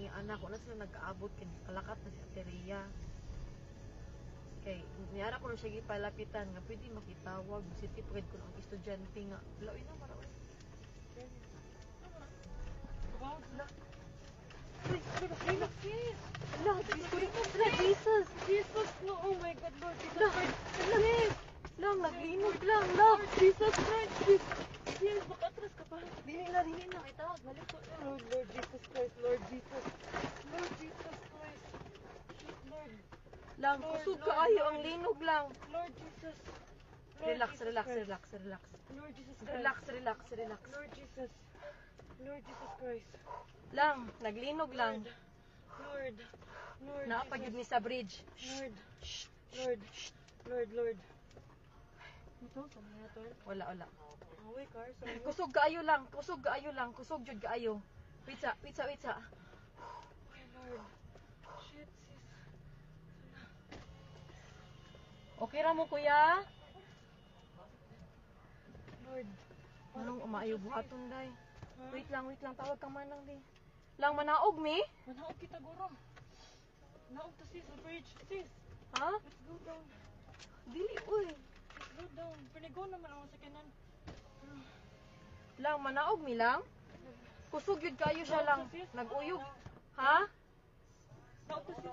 ang anak ko na sila nag-aabot kay kalakat na si Ateria. Kay niyara ko na siya gipalapitan nga pwede makitawag si tipred ko ang estudyante nga. Laoy na maraoy. Jesus, no, oh my God, Lord Jesus Christ. Lang, naglinog lang, lang. Jesus Christ, yes, makatras ka pa. Dili na, itawag, balik ko. Lord Jesus Christ, Lord Jesus. Lord Jesus Christ. Lord. Lang, kusog kaayo ang linog lang. Lord Jesus. Relax. Lord Jesus Christ. Relax. Lord Jesus. Lord Jesus Christ. Lang, naglinog lang. Lord. Naapagid ni sa bridge. Lord. Ito, saan na ito? Wala. Away, car. Kusog kaayo lang. Kusog jud kaayo. Wait sa. Okay, Lord. Shit, sis. Okay ra mo, kuya? Lord. Anong umaayo buhaton, day? Huh? Wait lang. Tawag ka manang, di. Lang, manaog, mi? Manaog kita, guro. Naog to, sis. The bridge. Sis, Ha? let's go down. Dili, uy. Let's go down. Pinigo naman ang sakinan. Lang, manaog, mi lang? Kusog yun kayo siya lang. Nag-uyog. Ha? Naog to, sis.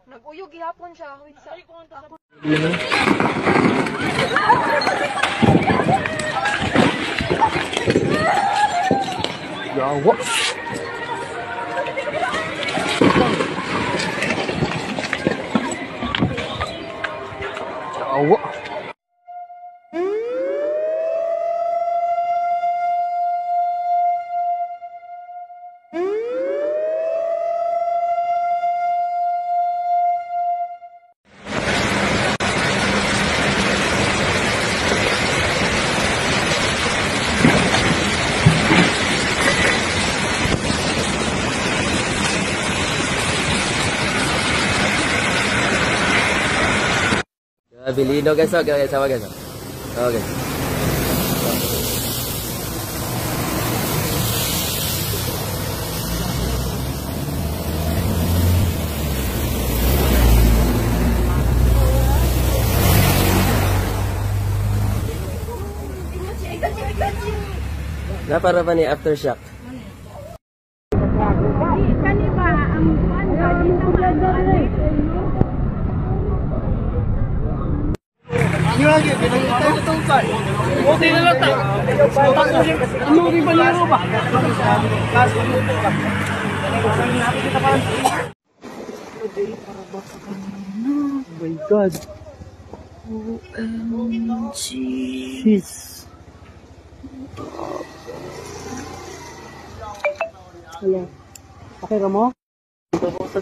Nag-uyog gihapon siya. Wait sa. Ay, kung ang Yawa. Linog guys, sama guys. Okay. Na para ba ni aftershock? Kani ba ang kuan ba dito Lagi, pinagtutungkan. Buti na lang ta. Ano rin ba niro ba? Oh my God. OMG. Jeez. Hello. Okay, Ramo? Ito po sa